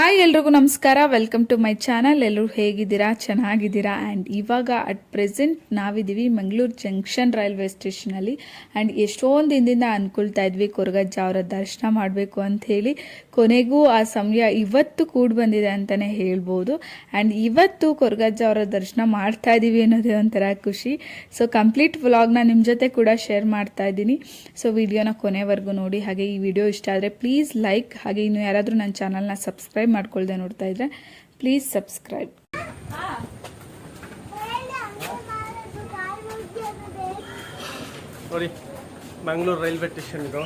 Hi ಎಲ್ರಿಗೂ ನಮಸ್ಕಾರ, welcome to my channel. ಎಲ್ಲರೂ ಹೇಗಿದ್ದೀರಾ? ಚೆನ್ನಾಗಿದ್ದೀರಾ? ಆ್ಯಂಡ್ ಇವಾಗ ಅಟ್ ಪ್ರೆಸೆಂಟ್ ನಾವಿದ್ದೀವಿ ಮಂಗಳೂರು ಜಂಕ್ಷನ್ ರೈಲ್ವೆ ಸ್ಟೇಷನಲ್ಲಿ. ಆ್ಯಂಡ್ ಎಷ್ಟೊಂದು ದಿನದಿಂದ ಅಂದ್ಕೊಳ್ತಾ ಇದ್ವಿ ಕೊರಗಜ್ಜ ಅವರ ದರ್ಶನ ಮಾಡಬೇಕು ಅಂತ ಹೇಳಿ. ಕೊನೆಗೂ ಆ ಸಮಯ ಇವತ್ತು ಕೂಡ ಬಂದಿದೆ ಅಂತಲೇ ಹೇಳ್ಬೋದು. ಆ್ಯಂಡ್ ಇವತ್ತು ಕೊರಗಜ್ಜ ಅವರ ದರ್ಶನ ಮಾಡ್ತಾ ಇದ್ದೀವಿ ಅನ್ನೋದೇ ಒಂಥರ ಖುಷಿ. ಸೊ ಕಂಪ್ಲೀಟ್ ವ್ಲಾಗ್ನ ನಿಮ್ಮ ಜೊತೆ ಕೂಡ ಶೇರ್ ಮಾಡ್ತಾ ಇದ್ದೀನಿ. ಸೊ ವಿಡಿಯೋನ ಕೊನೆವರೆಗೂ ನೋಡಿ. ಹಾಗೆ ಈ ವಿಡಿಯೋ ಇಷ್ಟ ಆದರೆ ಪ್ಲೀಸ್ ಲೈಕ್, ಹಾಗೆ ಇನ್ನು ಯಾರಾದರೂ ನನ್ನ ಚಾನಲ್ನ ಸಬ್ಸ್ಕ್ರೈಬ್ ಮಾಡ್ಕೊಳ್ದೆ ನೋಡ್ತಾ ಇದ್ರೆ ಪ್ಲೀಸ್ ಸಬ್ಸ್ಕ್ರೈಬ್. ನೋಡಿ ಮಂಗಳೂರು ರೈಲ್ವೆ ಸ್ಟೇಷನ್ ಇದು.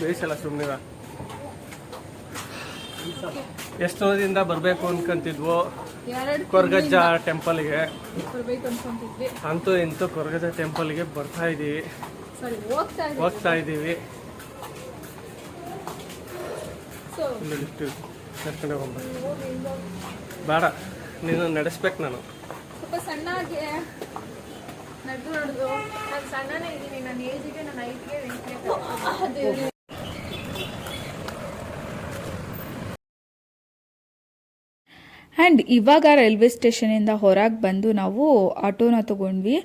ಬೇಯಿಸಲ್ಲ ಸುಮ್ಮನೆ. ಎಷ್ಟು ದಿನದಿಂದ ಬರಬೇಕು ಅನ್ಕೊಂತಿದ್ವು ಕೊರಗಜ್ಜ ಟೆಂಪಲ್ಗೆ. ಅಂತೂ ಇಂತೂ ಕೊರಗಜ್ಜ ಟೆಂಪಲ್ಗೆ ಬರ್ತಾ ಇದ್ದೀವಿ, ಹೋಗ್ತಾ ಇದ್ದೀವಿ. ನಡ್ಕೊಂಡು ಹೋಗ್ಬೇಕು. ಬೇಡ, ನೀನು ನಡೆಸ್ಬೇಕು. ನಾನು ಸ್ವಲ್ಪ ಸಣ್ಣಗೆ ನಡೆದು ನಾನು ಸಣ್ಣನೇ ಇದ್ದೀನಿ. ನನ್ನ ಏಜಿಗೆ ನನ್ನ ಐಟಿಗೆ ಆ್ಯಂಡ್ ಇವಾಗ ರೈಲ್ವೆ ಸ್ಟೇಷನಿಂದ ಹೊರಗೆ ಬಂದು ನಾವು ಆಟೋನ ತೊಗೊಂಡ್ವಿ.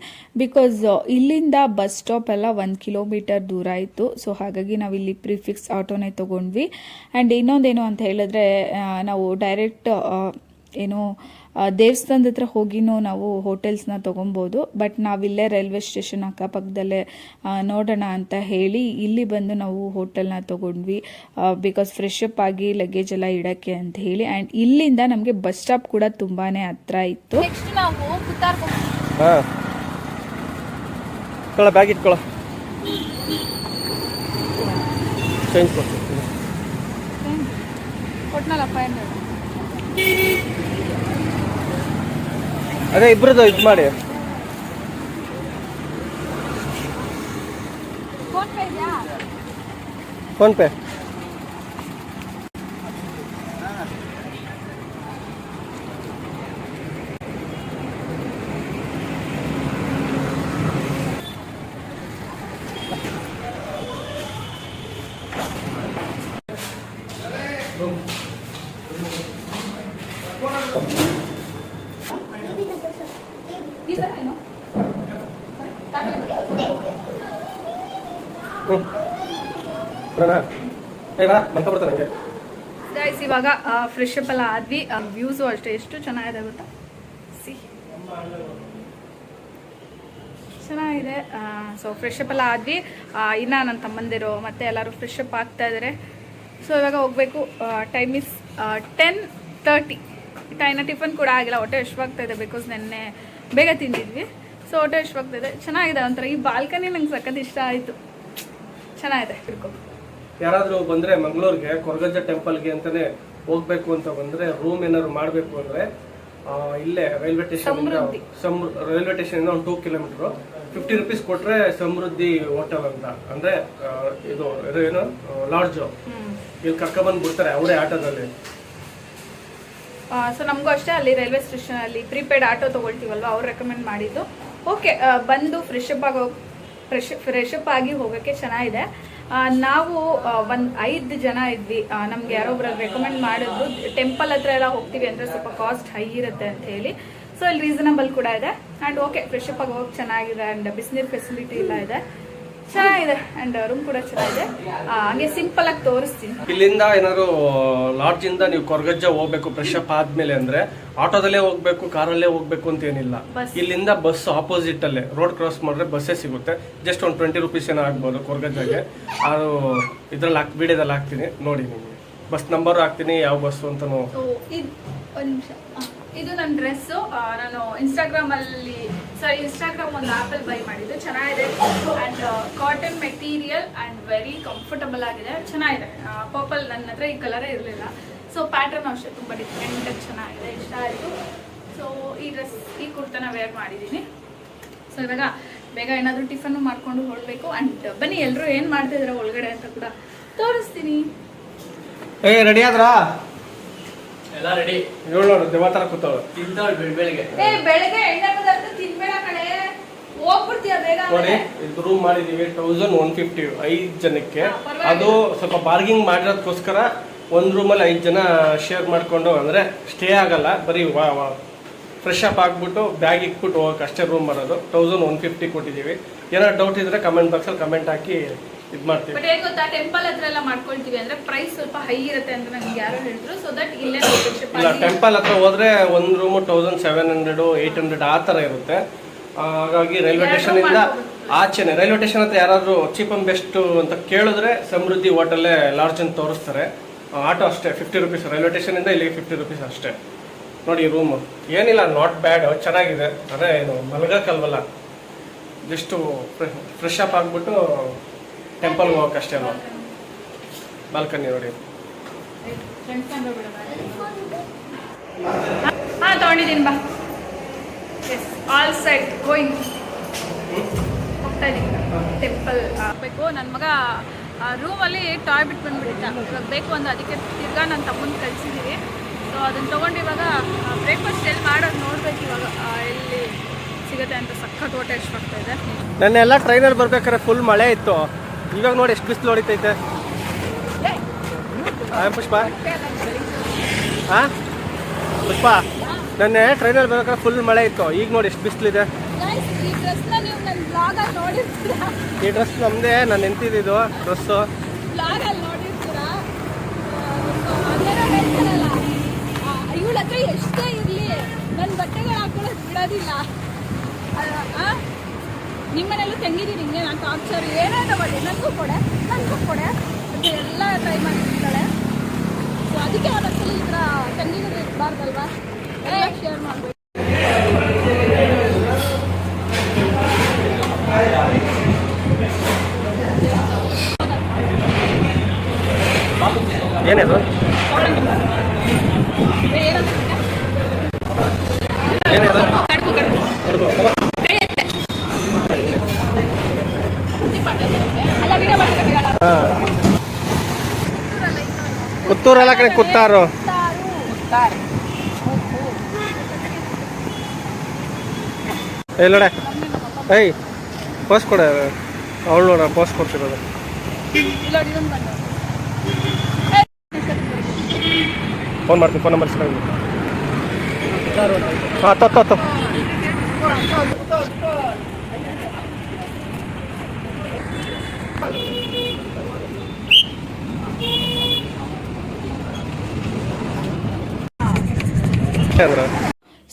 ಬಿಕಾಸ್ ಇಲ್ಲಿಂದ ಬಸ್ ಸ್ಟಾಪ್ ಎಲ್ಲ 1 ಕಿಲೋಮೀಟರ್ ದೂರ ಇತ್ತು. ಸೊ ಹಾಗಾಗಿ ನಾವು ಇಲ್ಲಿ ಪ್ರಿಫಿಕ್ಸ್ ಆಟೋನೇ ತೊಗೊಂಡ್ವಿ. ಆ್ಯಂಡ್ ಇನ್ನೊಂದೇನು ಅಂತ ಹೇಳಿದ್ರೆ, ನಾವು ಡೈರೆಕ್ಟ್ ದೇವಸ್ಥಾನದ ಹತ್ರ ಹೋಗಿನೂ ನಾವು ಹೋಟೆಲ್ಸ್ನ ತೊಗೊಬೋದು. ಬಟ್ ನಾವಿಲ್ಲೇ ರೈಲ್ವೆ ಸ್ಟೇಷನ್ ಅಕ್ಕಪಕ್ಕದಲ್ಲೇ ನೋಡೋಣ ಅಂತ ಹೇಳಿ ಇಲ್ಲಿ ಬಂದು ನಾವು ಹೋಟೆಲ್ನ ತೊಗೊಂಡ್ವಿ. ಬಿಕಾಸ್ ಫ್ರೆಶ್ ಅಪ್ ಆಗಿ ಲಗೇಜ್ ಎಲ್ಲ ಇಡೋಕ್ಕೆ ಅಂತ ಹೇಳಿ. ಆ್ಯಂಡ್ ಇಲ್ಲಿಂದ ನಮಗೆ ಬಸ್ ಸ್ಟಾಪ್ ಕೂಡ ತುಂಬಾ ಹತ್ರ ಇತ್ತು. ನೆಕ್ಸ್ಟ್ ನಾವು ಬ್ಯಾಗ್ ಇಟ್ಕೊಳ್ಳೋ, ಚೇಂಜ್ ಕೊಡ್ತೀನಿ. ಕೊಟ್ನಲ್ಲಪ್ಪ ಅದೇ ಇಬ್ರದ್ದು ಇದು ಮಾಡಿ. Phone pay. ಗೈಸ್ ಇವಾಗ ಫ್ರೆಶ್ ಅಪ್ ಎಲ್ಲ ಆದ್ವಿ. ವ್ಯೂಸು ಅಷ್ಟೇ ಎಷ್ಟು ಚೆನ್ನಾಗಿದೆ ಗೊತ್ತಾ. ಚೆನ್ನಾಗಿದೆ. ಸೊ ಫ್ರೆಶ್ ಅಪ್ ಎಲ್ಲ ಆದ್ವಿ. ಇನ್ನು ನನ್ನ ತಮ್ಮಂದಿರು ಮತ್ತೆ ಎಲ್ಲರೂ ಫ್ರೆಶ್ ಅಪ್ ಆಗ್ತಾ ಇದ್ದಾರೆ. ಸೊ ಇವಾಗ ಹೋಗ್ಬೇಕು. Time is 10:30. ಇನ್ನು ಟಿಫನ್ ಕೂಡ ಆಗಿಲ್ಲ. ಹೊಟ್ಟೆ ಎಷ್ಟವಾಗ್ತಾ ಇದೆ ಬಿಕಾಸ್ ನೆನ್ನೆ ಬೇಗ ತಿಂದಿದ್ವಿ. ಸೊ ಹೊಟ್ಟೆ ಎಷ್ಟವಾಗ್ತಾ ಇದೆ. ಚೆನ್ನಾಗಿದೆ ಒಂಥರ. ಈ ಬಾಲ್ಕನಿ ನಂಗೆ ಸಖತ್ ಇಷ್ಟ ಆಯಿತು. ಚೆನ್ನಾಗಿದೆ. ಯಾರಾದ್ರೂ ಬಂದ್ರೆ ಮಂಗಳೂರಿಗೆ ಕೊರಗಜ್ಜ ಟೆಂಪಲ್ಗೆ ಅಂತಾನೆ ಹೋಗ್ಬೇಕು ಅಂತ ಬಂದ್ರೆ, ರೂಮ್ ಏನಾದ್ರು ಮಾಡ್ಬೇಕು ಅಂದ್ರೆ ಇಲ್ಲೇ ರೈಲ್ವೆ ಸ್ಟೇಷನ್ ಇಂದ ಒಂದು 2 ಕಿಲೋಮೀಟರ್ 50 ರೂಪೀಸ್ ಕೊಟ್ರೆ ಸಮೃದ್ಧಿ ಹೋಟೆಲ್ ಅಂತ, ಅಂದ್ರೆ ಇದು ಏನು ಲಾಡ್ಜ್, ಇಲ್ಲಿ ಕರ್ಕೊಂಡ್ಬಂದು ಬಿಡ್ತಾರೆ ಅವರೇ ಆಟೋದಲ್ಲಿ. ಸೊ ನಮಗೂ ಅಷ್ಟೇ ಅಲ್ಲಿ ರೈಲ್ವೆ ಸ್ಟೇಷನ್ ಅಲ್ಲಿ ಪ್ರೀಪೇಯ್ಡ್ ಆಟೋ ತಗೊಳ್ತೀವಲ್ವ, ಅವ್ರು ರೆಕಮೆಂಡ್ ಮಾಡಿದ್ದು. ಓಕೆ, ಬಂದು ಫ್ರೆಶ್ ಅಪ್ ಆಗಿ ಹೋಗೋಕ್ಕೆ ಚೆನ್ನಾಗಿದೆ. ನಾವು 5 ಜನ ಇದ್ವಿ. ನಮ್ಗೆ ಯಾರೊಬ್ರು ರೆಕಮೆಂಡ್ ಮಾಡಿದ್ರು ಟೆಂಪಲ್ ಹತ್ರ ಎಲ್ಲ ಹೋಗ್ತೀವಿ ಅಂದರೆ ಸ್ವಲ್ಪ ಕಾಸ್ಟ್ ಹೈ ಇರುತ್ತೆ ಅಂತ ಹೇಳಿ. ಸೊ ಇಲ್ಲಿ ರೀಸನಬಲ್ ಕೂಡ ಇದೆ. ಆ್ಯಂಡ್ ಓಕೆ, ಫ್ರೆಶ್ ಅಪ್ ಆಗಿ ಹೋಗಿ ಚೆನ್ನಾಗಿದೆ. ಆ್ಯಂಡ್ ಬಿಸಿನೀರು ಫೆಸಿಲಿಟಿ ಎಲ್ಲ ಇದೆ, ಚೆನ್ನಾಗಿದೆ. ಆ್ಯಂಡ್ ರೂಮ್ ಕೂಡ ಚೆನ್ನಾಗಿದೆ. ಹಾಗೆ ಸಿಂಪಲ್ ಆಗಿ ತೋರಿಸ್ತೀನಿ. ಇಲ್ಲಿಂದ ಏನಾದ್ರು ಲಾಡ್ಜ್ ಇಂದ ನೀವು ಕೊರಗಜ್ಜ ಹೋಗ್ಬೇಕು ಫ್ರೆಶ್ ಅಪ್ ಆದ್ಮೇಲೆ ಅಂದ್ರೆ ಆಟೋದಲ್ಲೇ ಹೋಗ್ಬೇಕು, ಕಾರಲ್ಲೇ ಹೋಗ್ಬೇಕು ಅಂತ ಏನಿಲ್ಲ. ಇಲ್ಲಿಂದ ಬಸ್ ಆಪೋಸಿಟ್ ಅಲ್ಲೇ ರೋಡ್ ಕ್ರಾಸ್ ಮಾಡಿದ್ರೆ ಬಸ್ಸೇ ಸಿಗುತ್ತೆ. ಜಸ್ಟ್ ಒಂದು 20 ರೂಪೀಸ್ ಏನೋ ಆಗ್ಬೋದು ಕೊರಗಜ್ಜಗೆ. ಅದು ಇದ್ರಲ್ಲಿ ವಿಡಿಯೋದಲ್ಲಿ ಹಾಕ್ತೀನಿ ನೋಡಿ. ನಿಮಗೆ ಬಸ್ ನಂಬರ್ ಹಾಕ್ತೀನಿ, ಯಾವ ಬಸ್ಸು ಅಂತ. ಇದು ನನ್ನ ಡ್ರೆಸ್ಸು. ನಾನು ಇನ್ಸ್ಟಾಗ್ರಾಮ್ ಒಂದು ಆ್ಯಪಲ್ಲಿ ಬೈ ಮಾಡಿದ್ದು. ಚೆನ್ನಾಗಿದೆ. And cotton material and very comfortable ಆಗಿದೆ. ಚೆನ್ನಾಗಿದೆ. ಪರ್ಪಲ್ ನನ್ನ ಹತ್ರ ಈ ಕಲರೇ ಇರಲಿಲ್ಲ. ಸೊ ಪ್ಯಾಟರ್ನ್ ಅಷ್ಟೇ ತುಂಬ ಡಿಫ್ರೆಂಟಾಗಿ ಚೆನ್ನಾಗಿದೆ, ಇಷ್ಟ ಆಯಿತು. ಸೊ ಈ ಕುರ್ತಾನ ವೇರ್ ಮಾಡಿದ್ದೀನಿ. ಸೊ ಇವಾಗ ಬೇಗ ಏನಾದರೂ ಟಿಫನ್ನು ಮಾಡ್ಕೊಂಡು ಹೊರಡಬೇಕು. ಆ್ಯಂಡ್ ಬನ್ನಿ ಎಲ್ಲರೂ ಏನು ಮಾಡ್ತಿದ್ದಾರೆ ಒಳಗಡೆ ಅಂತ ಕೂಡ ತೋರಿಸ್ತೀನಿ. ರೆಡಿ ಆದ್ರಾ? ಎಲ್ಲ ರೆಡಿ. ನೋಡು ದೇವತರ ಕೂತವಳು. ತಿಂತಾಳು ಬೆಳಗ್ಗೆ. ಬೆಳಗ್ಗೆ ಎಣ್ಣೆ ಪದಾರ್ಥ ತಿನ್ಬೇಡ ಕಡೆ. ಹೋಗ್ಬಿಡ್ತೀಯ ಬೇಗ ನೋಡಿ ಇದು ರೂಮ್ ಮಾಡಿದೀವಿ 1150 5 ಜನಕ್ಕೆ. ಅದು ಸ್ವಲ್ಪ ಬಾರ್ಗಿಂಗ್ ಮಾಡಿರೋದಕ್ಕೋಸ್ಕರ ಒಂದು ರೂಮಲ್ಲಿ 5 ಜನ ಶೇರ್ ಮಾಡ್ಕೊಂಡು ಅಂದ್ರೆ ಸ್ಟೇ ಆಗಲ್ಲ, ಬರೀ ಫ್ರೆಶ್ ಅಪ್ ಆಗ್ಬಿಟ್ಟು ಬ್ಯಾಗ್ ಇಟ್ಬಿಟ್ಟು ಹೋಗಕ್ಕೆ ಅಷ್ಟೇ ರೂಮ್ ಬರೋದು. 1150 ಕೊಟ್ಟಿದ್ದೀವಿ. ಏನಾದ್ರು ಡೌಟ್ ಇದ್ರೆ ಕಮೆಂಟ್ ಬಾಕ್ಸಲ್ಲಿ ಕಮೆಂಟ್ ಹಾಕಿ ಇದು ಮಾಡ್ತೀವಿ. ಬಟ್ ಹೇಗೆ ಗೊತ್ತಾ, ಟೆಂಪಲ್ ಹತ್ರ ಎಲ್ಲ ಮಾಡ್ಕೊಳ್ತೀವಿ ಅಂದ್ರೆ ಪ್ರೈಸ್ ಸ್ವಲ್ಪ ಹೈ ಇರುತ್ತೆ ಅಂತ ನಂಗೆ ಯಾರೋ ಹೇಳಿದ್ರು. ಸೊ ದಟ್ ಇಲ್ಲೇ ಇಲ್ಲ, ಟೆಂಪಲ್ ಹತ್ರ ಹೋದ್ರೆ ಒಂದು ರೂಮ್ 1700 800 ಆ ಥರ ಇರುತ್ತೆ. ಹಾಗಾಗಿ ರೈಲ್ವೆ ಸ್ಟೇಷನ್ ಇಂದ ಆಚೆನೆ, ರೈಲ್ವೆ ಸ್ಟೇಷನ್ ಹತ್ರ ಯಾರಾದ್ರೂ ಚೀಪ್ ಅಂಡ್ ಬೆಸ್ಟ್ ಅಂತ ಕೇಳಿದ್ರೆ ಸಮೃದ್ಧಿ ಹೋಟೆಲ್ಲೇ ಲಾಡ್ಜ್ ಅಂತ ತೋರಿಸ್ತಾರೆ. ಆಟೋ ಅಷ್ಟೇ 50 ರುಪೀಸ್, ರೈಲ್ವೆ ಸ್ಟೇಷನ್ ಇಂದ ಇಲ್ಲಿಗೆ 50 ರುಪೀಸ್ ಅಷ್ಟೇ. ನೋಡಿ ರೂಮ್ ಏನಿಲ್ಲ, ನಾಟ್ ಬ್ಯಾಡ್, ಚೆನ್ನಾಗಿದೆ. ಅದೇ ಏನು ಮಲಗಕ್ಕಲ್ವಲ್ಲ, ಜಸ್ಟ್ ಫ್ರೆಶ್ ಅಪ್ ಆಗ್ಬಿಟ್ಟು ಟೆಂಪಲ್ಗೆ ಹೋಗಕ್ಕಷ್ಟೇ ಅಲ್ವಾ. ಬಾಲ್ಕನಿ ನೋಡಿ. ಹಾ ತಗೊಂಡಿದ್ದೀನಿ ಬಾ. ಆಲ್ ಸೈಡ್ ಗೋಯಿಂಗ್ ಹೋಗ್ತಾ ಇದ್ದೀನಿ ಟೆಂಪಲ್ ಬೇಕು. ನನ್ನ ಮಗ ರೂಮಲ್ಲಿ ಟಾಯ್ ಬಿಟ್ಟು ಬಂದ್ಬಿಟ್ಟಿದ್ದ, ಇವಾಗ ಬೇಕು ಅಂತ ಅದಕ್ಕೆ ತಿರ್ಗಾ ನನ್ನ ತಮ್ಮನ ಕಳಿಸಿದ್ದೀವಿ. ಸೊ ಅದನ್ನು ತೊಗೊಂಡು ಇವಾಗ ಬ್ರೇಕ್ಫಾಸ್ಟ್ ಎಲ್ಲಿ ಮಾಡೋದು ನೋಡ್ಬೇಕು, ಇವಾಗ ಎಲ್ಲಿ ಸಿಗುತ್ತೆ ಅಂತ. ಸಖತ್ ಊಟ ಇಷ್ಟವಾಗ್ತಾ ಇದೆ. ನೆನ್ನೆಲ್ಲ ಟ್ರೈನಲ್ಲಿ ಬರ್ಬೇಕಾದ್ರೆ ಫುಲ್ ಮಳೆ ಇತ್ತು, ಇವಾಗ ನೋಡಿ ಎಷ್ಟು ಬಿಸಿಲು ಹೊಡಿತೈತೆ. ಪುಷ್ಪ ಹಾಂ ಪುಷ್ಪ, ನೆನ್ನೆ ಟ್ರೈನಲ್ಲಿ ಬರ್ಬೇಕಾದ್ರೆ ಫುಲ್ ಮಳೆ ಇತ್ತು, ಈಗ ನೋಡಿ ಎಷ್ಟು ಬಿಸಿಲಿದೆ. ಈ ಡ್ರೆಸ್ ನಮ್ಮದೇ, ನಾನು ಎಂತಿದ್ದು ಡ್ರೆಸ್ಸು. ಇವಳ ಹತ್ರ ಎಷ್ಟೇ ಇರಲಿ ನನ್ನ ಬಟ್ಟೆಗಳು ಹಾಕೊಳ್ಳೋದು ಬಿಡೋದಿಲ್ಲ. ನಿಮ್ಮನೆಲ್ಲೂ ತಂಗಿದ್ದೀನಿ ಹಿಂಗೆ, ನಾನು ಟಾರ್ಚರ್ ಏನೇ ತಗೊಳ್ಳಿ ನನಗೂ ಕೊಡೆ ಅಂತ ಎಲ್ಲ ಟ್ರೈ ಮಾಡಿರ್ತಾಳೆ. ಸೊ ಅದಕ್ಕೆ ಅವತ್ತಲ್ಲಿ ಈ ಥರ ತಂಗಿಗಳು ಇರಬಾರ್ದಲ್ವಾ, ಎಲ್ಲ ಶೇರ್ ಮಾಡಬೇಕು. ಏನಿದು ಏನಿದು ಕುತ್ತೂರಲ್ಲ ಕಡೆ ಕುತ್ತಾರು. ಎಲ್ಲೋಡೆ ಏಯ್ ಪೋಸ್ಟ್ ಕೊಡ, ಅವಳು ನೋಡ ಪೋಸ್ಟ್ ಕೊಡ್ತಿರೋದು. ಫೋನ್ ಮಾಡ್ತೀನಿ, ಫೋನ್ ನಂಬರ್ ಸಿಗೋದು. ಹಾಂ ತತ್ತು ಅಂದ್ರೆ.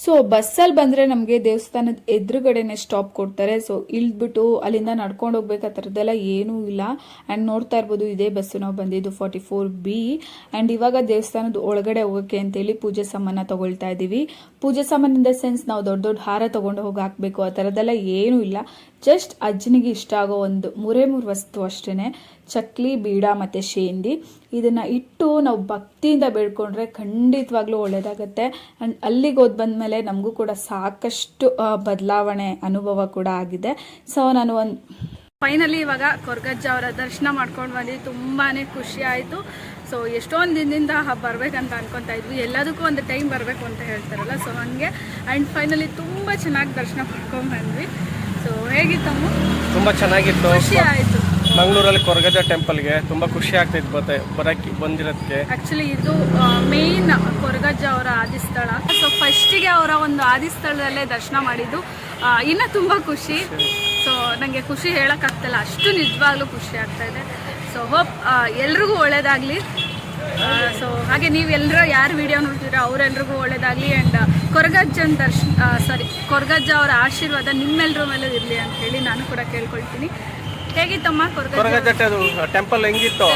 ಸೊ ಬಸ್ಸಲ್ಲಿ ಬಂದರೆ ನಮಗೆ ದೇವಸ್ಥಾನದ ಎದುರುಗಡೆನೆ ಸ್ಟಾಪ್ ಕೊಡ್ತಾರೆ. ಸೊ ಇಳಿದ್ಬಿಟ್ಟು ಅಲ್ಲಿಂದ ನಡ್ಕೊಂಡು ಹೋಗ್ಬೇಕು, ಆ ಥರದ್ದೆಲ್ಲ ಏನೂ ಇಲ್ಲ. ಆ್ಯಂಡ್ ನೋಡ್ತಾ ಇರ್ಬೋದು, ಇದೇ ಬಸ್ಸು ನಾವು ಬಂದಿದ್ದು 44B. ಆ್ಯಂಡ್ ಇವಾಗ ದೇವಸ್ಥಾನದ ಒಳಗಡೆ ಹೋಗೋಕ್ಕೆ ಅಂತೇಳಿ ಪೂಜೆ ಸಾಮಾನ ತೊಗೊಳ್ತಾ ಇದ್ದೀವಿ. ಪೂಜೆ ಸಾಮಾನು ಇನ್ ದ ಸೆನ್ಸ್ ನಾವು ದೊಡ್ಡ ದೊಡ್ಡ ಹಾರ ತೊಗೊಂಡು ಹೋಗಿ ಹಾಕಬೇಕು ಆ ಥರದ್ದೆಲ್ಲ ಏನೂ ಇಲ್ಲ. ಜಸ್ಟ್ ಅಜ್ಜನಿಗೆ ಇಷ್ಟ ಆಗೋ ಒಂದು 3 ವಸ್ತು ಅಷ್ಟೇ, ಚಕ್ಲಿ, ಬೀಡ ಮತ್ತು ಶೇಂದಿ. ಇದನ್ನು ಇಟ್ಟು ನಾವು ಭಕ್ತಿಯಿಂದ ಬೇಡ್ಕೊಂಡ್ರೆ ಖಂಡಿತವಾಗ್ಲೂ ಒಳ್ಳೆಯದಾಗತ್ತೆ. ಆ್ಯಂಡ್ ಅಲ್ಲಿಗೆ ಹೋದ್ ಬಂದಮೇಲೆ ನಮಗೂ ಕೂಡ ಸಾಕಷ್ಟು ಬದಲಾವಣೆ ಅನುಭವ ಕೂಡ ಆಗಿದೆ. ಸೊ ನಾನು ಫೈನಲಿ ಇವಾಗ ಕೊರಗಜ್ಜ ಅವರ ದರ್ಶನ ಮಾಡ್ಕೊಂಡು ಬಂದು ತುಂಬಾ ಖುಷಿ ಆಯಿತು. ಸೊ ಎಷ್ಟೊಂದು ದಿನದಿಂದ ಬರಬೇಕಂತ ಅನ್ಕೊತಾ ಇದ್ವಿ, ಎಲ್ಲದಕ್ಕೂ ಒಂದು ಟೈಮ್ ಬರಬೇಕು ಅಂತ ಹೇಳ್ತಾರಲ್ಲ, ಸೊ ಹಾಗೆ. ಆ್ಯಂಡ್ ಫೈನಲಿ ತುಂಬ ಚೆನ್ನಾಗಿ ದರ್ಶನ ಮಾಡ್ಕೊಂಡು ಬಂದ್ವಿ. ಸೊ ಹೇಗಿತ್ತಮ್ಮ? ತುಂಬ ಚೆನ್ನಾಗಿತ್ತು, ಖುಷಿ ಆಯಿತು. ಮಂಗಳೂರಲ್ಲಿ ಕೊರಗಜ್ಜ ಟೆಂಪಲ್ಗೆ ತುಂಬ ಖುಷಿ ಆಗ್ತೈತೆ ಬರೋಕ್ಕೆ ಬಂದಿರೋದಕ್ಕೆ. ಆ್ಯಕ್ಚುಲಿ ಇದು ಮೇಯ್ನ್ ಕೊರಗಜ್ಜ ಅವರ ಆದಿಸ್ಥಳ. ಸೊ ಫಸ್ಟಿಗೆ ಅವರ ಒಂದು ಆದಿಸ್ಥಳದಲ್ಲೇ ದರ್ಶನ ಮಾಡಿದ್ದು ಇನ್ನೂ ತುಂಬ ಖುಷಿ. ಸೊ ನನಗೆ ಖುಷಿ ಹೇಳೋಕ್ಕಾಗ್ತಿಲ್ಲ, ಅಷ್ಟು ನಿಜವಾಗ್ಲೂ ಖುಷಿ ಆಗ್ತಾ ಇದೆ. ಸೊ ಹೋಪ್ ಎಲ್ರಿಗೂ ಒಳ್ಳೇದಾಗಲಿ. ಸೊ ಹಾಗೆ ನೀವೆಲ್ಲರೂ ಯಾರು ವಿಡಿಯೋ ನೋಡ್ತಿದ್ದೀರೋ ಅವರೆಲ್ರಿಗೂ ಒಳ್ಳೇದಾಗಲಿ. ಆ್ಯಂಡ್ ಕೊರಗಜ್ಜ ಅವರ ಆಶೀರ್ವಾದ ನಿಮ್ಮೆಲ್ಲರ ಮೇಲೂ ಇರಲಿ ಅಂತ ಹೇಳಿ ನಾನು ಕೂಡ ಕೇಳ್ಕೊಳ್ತೀನಿ. ಹೇಗಿತ್ತಮ್ಮ ಕೊರಗಜ್ಜ ಟೆಂಪಲ್ ಹೆಂಗಿತ್ತು?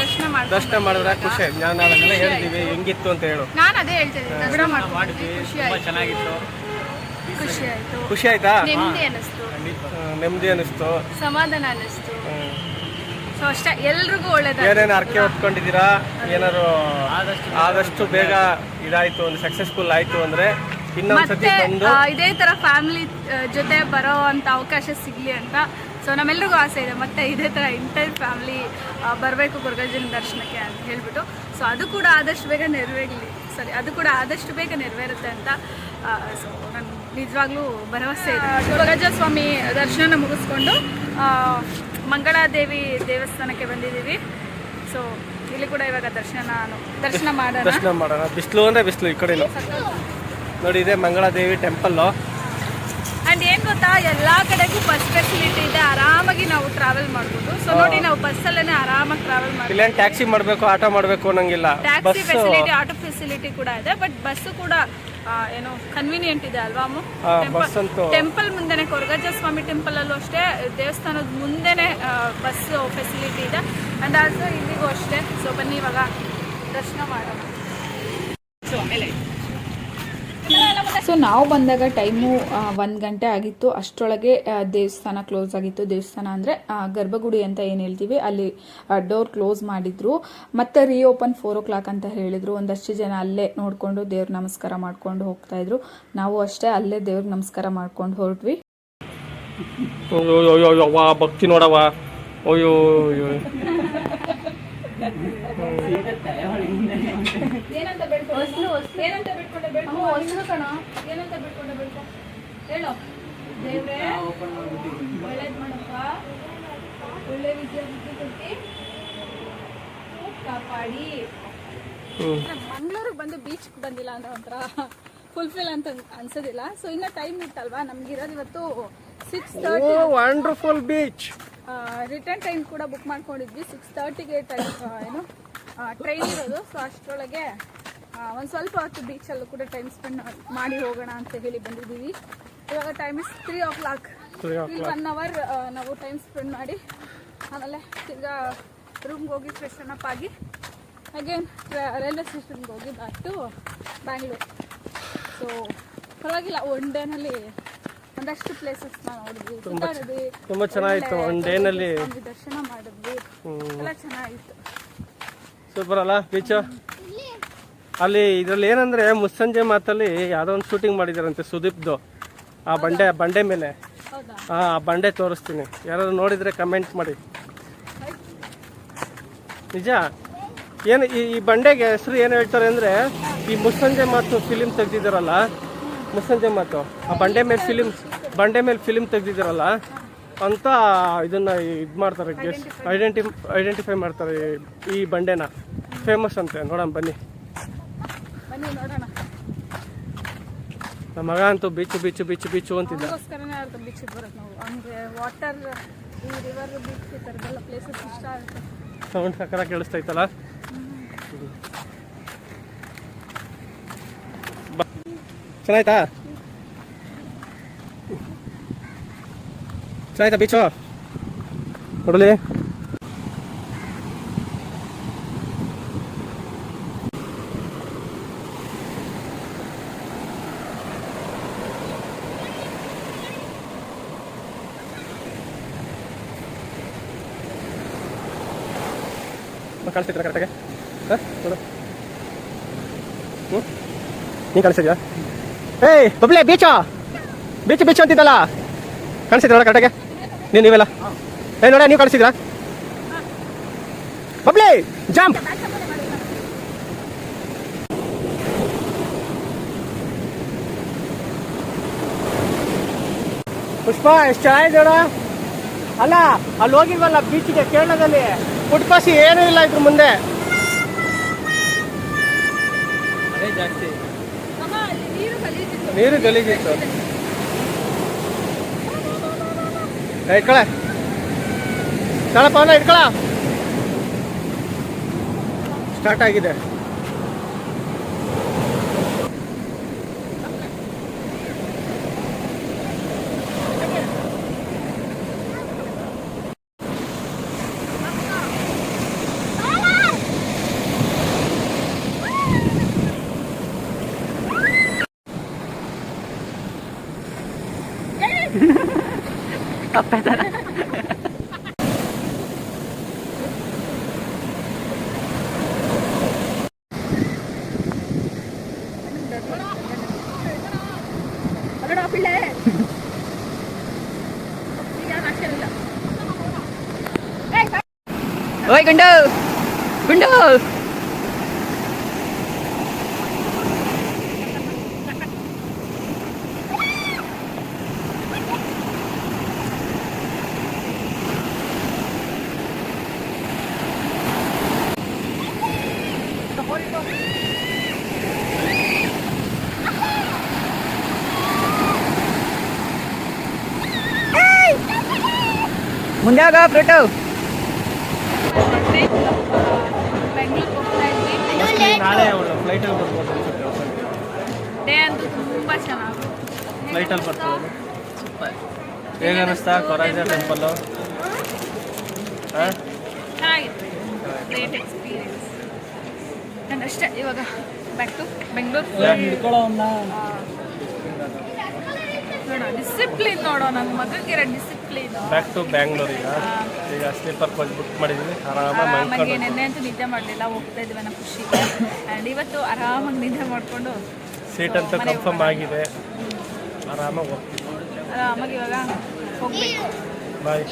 ದರ್ಶನ ಮಾಡಿದ್ರೆ ಖುಷಿ. ನಾವೆಲ್ಲ ಹೇಳಿದೀವಿ ಹೆಂಗಿತ್ತು ಅಂತ ಹೇಳು. ನಾನು ಅದೇ ಹೇಳ್ತಿದ್ದೀನಿ, ದರ್ಶನ ಮಾಡಿದ್ವಿ, ಚೆನ್ನಾಗಿತ್ತು, ಖುಷಿ ಆಯಿತು. ಖುಷಿ ಆಯ್ತಾ? ನೆಮ್ಮದಿ ಅನ್ನಿಸ್ತು, ಸಮಾಧಾನ ಅನ್ನಿಸ್ತು. ಸೊ ಅಷ್ಟೇ, ಎಲ್ರಿಗೂ ಒಳ್ಳೇದು. ಏನೇನು ಅರ್ಕೆ ಹೊತ್ಕೊಂಡಿದ್ದೀರಾ, ಏನಾದ್ರು ಆದಷ್ಟು ಬೇಗ ಇದಾಯ್ತು, ಸಕ್ಸಸ್ಫುಲ್ ಆಯ್ತು ಅಂದ್ರೆ ಇನ್ನೊಂದ್ಸತಿ ಬಂದು ಇದೇ ತರ ಫ್ಯಾಮಿಲಿ ಜೊತೆ ಬರೋ ಅಂತ ಅವಕಾಶ ಸಿಗ್ಲಿ ಅಂತ. ಸೊ ನಮ್ಮೆಲ್ರಿಗೂ ಆಸೆ ಇದೆ, ಮತ್ತೆ ಇದೇ ಥರ ಎಂಟೈರ್ ಫ್ಯಾಮಿಲಿ ಬರಬೇಕು ಕೊರಗಜ್ಜನ ದರ್ಶನಕ್ಕೆ ಅಂತ ಹೇಳ್ಬಿಟ್ಟು. ಸೊ ಅದು ಕೂಡ ಆದಷ್ಟು ಬೇಗ ನೆರವೇರಲಿ, ಅದು ಕೂಡ ಆದಷ್ಟು ಬೇಗ ನೆರವೇರುತ್ತೆ ಅಂತ ಸೊ ನಾನು ನಿಜವಾಗ್ಲೂ ಭರವಸೆ ಇದೆ. ಕೊರಗಜ್ಜ ಸ್ವಾಮಿ ದರ್ಶನ ಮುಗಿಸ್ಕೊಂಡು ಮಂಗಳಾದೇವಿ ದೇವಸ್ಥಾನಕ್ಕೆ ಬಂದಿದ್ದೀವಿ. ಸೊ ಇಲ್ಲಿ ಕೂಡ ಇವಾಗ ದರ್ಶನ ಮಾಡೋಣ. ಬಿಸಿಲು ಅಂದರೆ ಬಿಸಿಲು ಈ ಕಡೆನೂ ನೋಡಿ, ಇದೆ ಮಂಗಳಾದೇವಿ ಟೆಂಪಲ್ಲು. ಆ್ಯಂಡ್ ಏನು ಗೊತ್ತಾ, ಎಲ್ಲ ಕಡೆಗೂ ಬಸ್ ಫೆಸಿಲಿಟಿ ಇದೆ, ಆರಾಮಾಗಿ ನಾವು ಟ್ರಾವೆಲ್ ಮಾಡ್ಬೋದು. ಸೊ ನೋಡಿ, ನಾವು ಬಸ್ಸಲ್ಲೇ ಆರಾಮಾಗಿ ಟ್ರಾವೆಲ್ ಮಾಡ್ಬೋದು. ಇಲ್ಲೇನು ಟ್ಯಾಕ್ಸಿ ಮಾಡಬೇಕು, ಆಟೋ ಮಾಡಬೇಕು ಅನ್ನಂಗಿಲ್ಲ. ಟ್ಯಾಕ್ಸಿ ಫೆಸಿಲಿಟಿ, ಆಟೋ ಫೆಸಿಲಿಟಿ ಕೂಡ ಇದೆ. ಬಟ್ ಬಸ್ಸು ಕೂಡ ಏನೋ ಕನ್ವೀನಿಯಂಟ್ ಇದೆ ಅಲ್ವಾ ಅಮ್ಮ? ಟೆಂಪಲ್ ಮುಂದೆನೆ, ಕೊರಗಜ್ಜ ಸ್ವಾಮಿ ಟೆಂಪಲ್ ಅಲ್ಲೂ ಅಷ್ಟೇ, ದೇವಸ್ಥಾನದ ಮುಂದೆನೆ ಬಸ್ ಫೆಸಿಲಿಟಿ ಇದೆ. ಅಂಡ್ ಆಲ್ಸೋ ಇಲ್ಲಿಗೂ ಅಷ್ಟೇ. ಸೊ ಬನ್ನಿ ಇವಾಗ ದರ್ಶನ ಮಾಡೋಣ. ಸೊ ನಾವು ಬಂದಾಗ ಟೈಮು 1 ಗಂಟೆ ಆಗಿತ್ತು. ಅಷ್ಟರೊಳಗೆ ದೇವಸ್ಥಾನ ಕ್ಲೋಸ್ ಆಗಿತ್ತು. ದೇವಸ್ಥಾನ ಅಂದರೆ ಗರ್ಭಗುಡಿ ಅಂತ ಏನು ಹೇಳ್ತೀವಿ, ಅಲ್ಲಿ ಡೋರ್ ಕ್ಲೋಸ್ ಮಾಡಿದ್ರು. ಮತ್ತೆ ರೀಓಪನ್ 4 o'clock ಅಂತ ಹೇಳಿದ್ರು. ಒಂದಷ್ಟು ಜನ ಅಲ್ಲೇ ನೋಡಿಕೊಂಡು ದೇವ್ರ ನಮಸ್ಕಾರ ಮಾಡ್ಕೊಂಡು ಹೋಗ್ತಾ ಇದ್ರು. ನಾವು ಅಷ್ಟೇ ಅಲ್ಲೇ ದೇವ್ರ ನಮಸ್ಕಾರ ಮಾಡ್ಕೊಂಡು ಹೊರಟ್ವಿ. ಭಕ್ತಿ ನೋಡವ. ಅಯ್ಯೋ ಏನಂತ ಬೇಡ್ಕೊಂಡೆ? ಹೇಳೋ ದೇವ್ರೆ, ಒಳ್ಳೇದ್ ಮಾಡಪ್ಪ, ಒಳ್ಳೆ ವಿದ್ಯಾರ್ಥಿ ಕೊಟ್ಟು ಕಾಪಾಡಿ. ಮಂಗಳೂರಿಗೆ ಬಂದು ಬೀಚ್ ಬಂದಿಲ್ಲ ಅಂದ್ರೆ ಒಂಥರ ಫುಲ್ಫಿಲ್ ಅಂತ ಅನ್ಸೋದಿಲ್ಲ. ಸೊ ಇನ್ನ ಟೈಮ್ ಇತ್ತಲ್ವಾ, ನಮ್ಗಿರೋದು ಇವತ್ತು 6:30. Wonderful beach. ರಿಟರ್ನ್ ಟೈಮ್ ಕೂಡ ಬುಕ್ ಮಾಡ್ಕೊಂಡಿದ್ವಿ. 6:30ಗೆ ಟ್ರೈನ್ ಇರೋದು. ಸೊ ಅಷ್ಟರೊಳಗೆ ಒಂದು ಸ್ವಲ್ಪ ಹೊತ್ತು ಬೀಚಲ್ಲೂ ಕೂಡ ಟೈಮ್ ಸ್ಪೆಂಡ್ ಮಾಡಿ ಹೋಗೋಣ ಅಂತ ಹೇಳಿ ಬಂದಿದ್ದೀವಿ. ಇವಾಗ ಟೈಮ್ ಇಸ್ 3 o'clock. ಇಲ್ಲಿ 1 hour ನಾವು ಟೈಮ್ ಸ್ಪೆಂಡ್ ಮಾಡಿ ಆಮೇಲೆ ತಿರ್ಗಾ ರೂಮ್ಗೆ ಹೋಗಿ ಫ್ರೆಶ್ ಅಪ್ ಆಗಿ ಅಗೇನ್ ರೈಲ್ವೆ ಸ್ಟೇಷನ್ಗೆ ಹೋಗಿ ಬ್ಯಾಕ್ ಟು ಬ್ಯಾಂಗ್ಳೂರ್. ಸೊ ಪರವಾಗಿಲ್ಲ, ಒನ್ ಡೇನಲ್ಲಿ ಒಂದಷ್ಟು ಪ್ಲೇಸಸ್ ನೋಡಿದ್ವಿ, ಸುತ್ತಾಡಿದ್ವಿ. ತುಂಬಾ ಚೆನ್ನಾಗಿತ್ತು. ಒನ್ ಡೇನಲ್ಲಿ ದರ್ಶನ ಮಾಡಿದ್ವಿ, ಎಲ್ಲ ಚೆನ್ನಾಗಿತ್ತು. ಸೂಪರ್ ಅಲ್ಲ ಬೀಚ್. ಅಲ್ಲಿ ಇದ್ರಲ್ಲಿ ಏನಂದ್ರೆ ಮುಸ್ಸಂಜೆ ಮಾತಲ್ಲಿ ಯಾವ್ದೋ ಒಂದು ಶೂಟಿಂಗ್ ಮಾಡಿದಾರಂತೆ ಸುದೀಪ್ದು. ಆ ಬಂಡೆ ಮೇಲೆ ಆ ಬಂಡೆ ತೋರಿಸ್ತೀನಿ, ಯಾರಾದ್ರು ನೋಡಿದ್ರೆ ಕಮೆಂಟ್ ಮಾಡಿ. ನಿಜ. ಏನು ಈ ಬಂಡೆಗೆ ಹೆಸರು ಏನು ಹೇಳ್ತಾರೆ ಅಂದ್ರೆ, ಈ ಮುಸ್ಸಂಜೆ ಮಾತು ಫಿಲಿಮ್ ತೆಗ್ದಿದ್ದಾರಲ್ಲ, ಮುಸ್ಸಂಜೆ ಮಾತು ಆ ಬಂಡೆ ಮೇಲೆ ಫಿಲಿಮ್ ತೆಗ್ದಿದ್ದಾರಲ್ಲ ಅಂತ ಇದನ್ನ ಇದು ಮಾಡ್ತಾರೆ, ಐಡೆಂಟಿಫೈ ಮಾಡ್ತಾರೆ ಈ ಬಂಡೆನ. ಫೇಮಸ್ ಅಂತೆ. ನೋಡೋಣ ಬನ್ನಿ. ನೋಡೋಣ. ನಮ್ಮ ಮಗ ಅಂತೂ ಬೀಚು ಬೀಚು ಬೀಚು ಬೀಚು ಅಂತಿದ್ದ. ಬೀಚಿಗೆ ಬರೋದು ನಾವು. ಹಂಗೆ ವಾಟರ್, ಈ ರಿವರ್, ಬೀಚ್, ಈ ಥರದ್ದೆಲ್ಲ ಪ್ಲೇಸಸ್ ಇಷ್ಟ ಆಗುತ್ತೆ. ಸೌಂಡ್ ಸಕ್ಕರ ಕೇಳಿಸ್ತೈತಲ್ಲ. ಚೆನ್ನಾಯ್ತಾ ಬೀಚು ನೋಡಲಿ. ಕಾಣಿಸ್ತಿದ್ರ ಕರೆಕ್ಟಾಗೆ? ನೋಡು, ನೀನು ಕಾಣಿಸ್ತಿದ್ಯಾ? ಏಯ್ ಬಬ್ಲೆ, ಬೀಚು ಅಂತಿದ್ದಲ್ಲ, ಕಾಣಿಸ್ತಿದ್ರ ನೋಡ ಕರೆಕ್ಟಾಗೆ? ನೀವೆಲ್ಲ ನೋಡ, ನೀವು ಕಾಣಿಸ್ತಿದ್ರಾ? ಬಬ್ಲೆ ಜಂಪ್. ಪುಷ್ಪ ಎಷ್ಟು ಚೆನ್ನಾಗಿದೆ ನೋಡ. ಅಲ್ಲ, ಅಲ್ಲಿ ಹೋಗಿಲ್ವಲ್ಲ ಬೀಚಿಗೆ, ಕೇರಳದಲ್ಲಿ ಫುಟ್ಪಾಸಿ ಏನೂ ಇಲ್ಲ ಇದ್ರ ಮುಂದೆ. ಅದೇ ಜಾಸ್ತಿ ನೀರು ಗಲೀಜಿತ್ತು. ಇಟ್ಕೊಳ ಸ್ಥಳಪ್ಪ, ಇಟ್ಕೊಳ. ಸ್ಟಾರ್ಟ್ ಆಗಿದೆ. ಓಯ್ ಗುಂಡು ಗುಂಡು. ಮುಂದೆ ಹೋಗ ಫ್ರೂಟು. ಬೆಂಗಳೂರಿಗೆ ಹೋಗ್ತಾ ಇದ್ವಿ. ನಾಳೆ ಫ್ಲೈಟಲ್ಲಿ ಬರ್ಬೋದು ಅನ್ಸುತ್ತೆ. ಡೇ ಅಂತೂ ತುಂಬ ಚೆನ್ನಾಗಿ ಫ್ಲೈಟಲ್ಲಿ ಬರ್ಬೋದು. ಹೇಗೆ ಅನ್ನಿಸ್ತಾ ಕೊರಗಜ್ಜ ಟೆಂಪಲ್ಲು? ಹಾಂ, ಚೆನ್ನಾಗಿತ್ತು. Great experience. ನಾನು ಅಷ್ಟೇ ಇವಾಗ ಬ್ಯಾಕ್ ಟು ಬೆಂಗಳೂರು. ನೋಡೋ ಡಿಸಿಪ್ಲಿನ್, ನೋಡೋ ನನ್ನ ಮಗನಿಗಿರೋ ಡಿಸಿಪ್ಲಿನ್. Back to Bangalore. ಈಗ ಸ್ಲೀಪರ್ ಕೋಚ್ ಬುಕ್ ಮಾಡಿದ್ವಿ. ಆರಾಮಾಗಿ ಆರಾಮಾಗಿ ನೆನ್ನೆ ಅಂತೂ ನಿದ್ದೆ ಮಾಡಲಿಲ್ಲ, ಹೋಗ್ತಾ ಇದ್ವಿ ಅನ್ನೋ ಖುಷಿಗೆ. ಆ್ಯಂಡ್ ಇವತ್ತು ಆರಾಮಾಗಿ ನಿದ್ದೆ ಮಾಡಿಕೊಂಡು ಸೀಟ್ ಅಂತೂ ಕನ್ಫರ್ಮ್ ಆಗಿದೆ. ಆರಾಮಾಗಿ ಹೋಗ್ತೀವಿ. ಆರಾಮಾಗಿ ಇವಾಗ ಹೋಗ್ಬೇಕು. ಬಾಯ್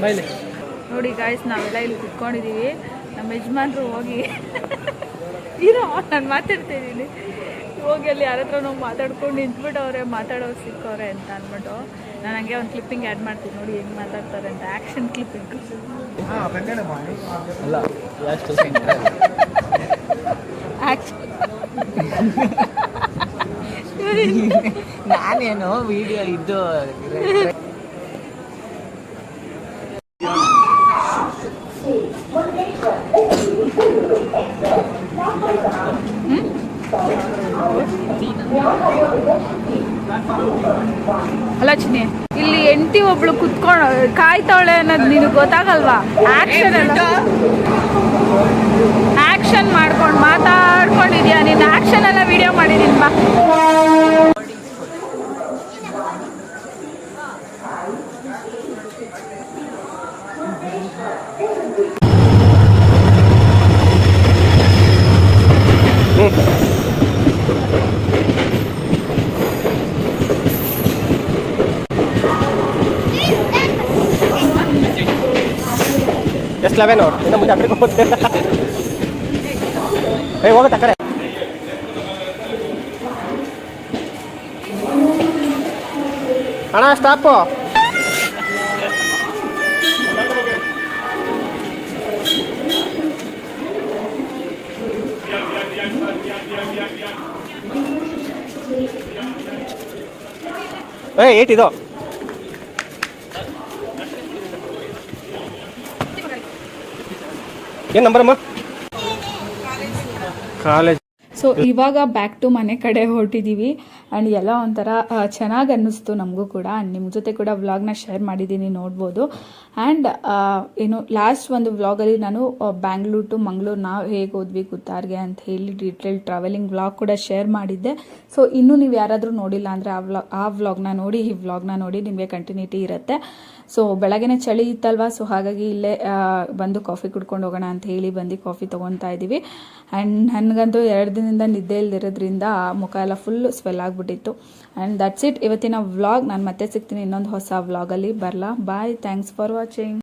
ಬಾಯ್ಲಿ. ನೋಡಿ ಗಾಯ್ಸ್, ನಾವೆಲ್ಲ ಇಲ್ಲಿ ಕುತ್ಕೊಂಡಿದ್ದೀವಿ. ನಮ್ಮ ಯಜಮಾನ್ರು ಹೋಗಿ ಇರೋ ನಾನು ಮಾತಾಡ್ತಾ ಇದ್ದೀನಿ, ಹೋಗಿ ಅಲ್ಲಿ ಯಾರ ಹತ್ರ ನಾವು ಮಾತಾಡ್ಕೊಂಡು ನಿಂತ್ಬಿಟ್ಟವ್ರೆ, ಮಾತಾಡೋರು ಸಿಕ್ಕವ್ರೆ ಅಂತ ಅಂದ್ಬಿಟ್ಟು. ನಾನು ಹಂಗೆ ಒಂದು ಕ್ಲಿಪ್ಪಿಂಗ್ ಆ್ಯಡ್ ಮಾಡ್ತೀನಿ, ನೋಡಿ ಹೆಂಗೆ ಮಾತಾಡ್ತಾರೆ ಅಂತ. Action clipping. ನಾನೇನು ವಿಡಿಯೋ ಇದ್ದು ಅಲ್ಲ ಚಿನ್ನಿ, ಇಲ್ಲಿ ಹೆಂಡತಿ ಒಬ್ಳು ಕುತ್ಕೊಂಡು ಕಾಯ್ತಾವಳೆ ಅನ್ನೋದು ನಿನಗೆ ಗೊತ್ತಾಗಲ್ವಾ? ಆಕ್ಷನ್ ಮಾಡ್ಕೊಂಡು ಮಾತಾಡ್ಕೊಂಡಿದ್ಯಾ ನೀನು. ಆಕ್ಷನ್ ಎಲ್ಲ ವಿಡಿಯೋ ಮಾಡಿದೀನಿ ಬಾ. ಎಷ್ಟು 11 ಇನ್ನು ಮುಂದೆ ಅಕ್ಕಡೆ ಹೋಗುತ್ತೆ. ಹೋಗುತ್ತೆ ಅಕ್ಕಡೆ. ಅಣ್ಣ ಸ್ಟಾಪು. ಏಟ್ ಇದು ಏನು ನಂಬರಮ್ಮ? ಕಾಲೇಜ್. ಸೊ ಇವಾಗ ಬ್ಯಾಕ್ ಟು ಮನೆ ಕಡೆ ಹೊರಟಿದ್ದೀವಿ. ಆ್ಯಂಡ್ ಎಲ್ಲ ಒಂಥರ ಚೆನ್ನಾಗಿ ಅನ್ನಿಸ್ತು ನಮಗೂ ಕೂಡ. ಆ್ಯಂಡ್ ನಿಮ್ಮ ಜೊತೆ ಕೂಡ ವ್ಲಾಗ್ನ ಶೇರ್ ಮಾಡಿದ್ದೀನಿ, ನೋಡ್ಬೋದು. ಆ್ಯಂಡ್ ಏನು ಲಾಸ್ಟ್ ಒಂದು ವ್ಲಾಗಲ್ಲಿ ನಾನು ಬ್ಯಾಂಗ್ಳೂರ್ ಟು ಮಂಗಳೂರು ನಾವು ಹೇಗೆ ಹೋದ್ವಿ ಗುತ್ತಾರ್ಗೆ ಅಂತ ಹೇಳಿ ಡೀಟೇಲ್ ಟ್ರಾವೆಲಿಂಗ್ ವ್ಲಾಗ್ ಕೂಡ ಶೇರ್ ಮಾಡಿದ್ದೆ. ಸೊ ಇನ್ನೂ ನೀವು ಯಾರಾದರೂ ನೋಡಿಲ್ಲ ಅಂದರೆ ಆ ವ್ಲಾಗ್ನ ನೋಡಿ, ಈ ವ್ಲಾಗ್ನ ನೋಡಿ, ನಿಮಗೆ ಕಂಟಿನ್ಯೂಟಿ ಇರುತ್ತೆ. ಸೊ ಬೆಳಗ್ಗೆನೇ ಚಳಿ ಇತ್ತಲ್ವ, ಸೊ ಹಾಗಾಗಿ ಇಲ್ಲೇ ಬಂದು ಕಾಫಿ ಕುಡ್ಕೊಂಡು ಹೋಗೋಣ ಅಂತ ಹೇಳಿ ಬಂದು ಕಾಫಿ ತೊಗೊತಾ ಇದ್ದೀವಿ. ಆ್ಯಂಡ್ ನನಗಂತೂ 2 ದಿನದಿಂದ ನಿದ್ದೆ ಇಲ್ದಿರೋದ್ರಿಂದ ಮುಖ ಎಲ್ಲ ಫುಲ್ ಸ್ವೆಲ್ ಆಗಿಬಿಟ್ಟಿತ್ತು. ಆ್ಯಂಡ್ ದಟ್ಸ್ ಇಟ್ ಇವತ್ತಿನ ವ್ಲಾಗ್. ನಾನು ಮತ್ತೆ ಸಿಗ್ತೀನಿ ಇನ್ನೊಂದು ಹೊಸ ವ್ಲಾಗಲ್ಲಿ. ಬರಲಾ? ಬಾಯ್. Thanks for watching.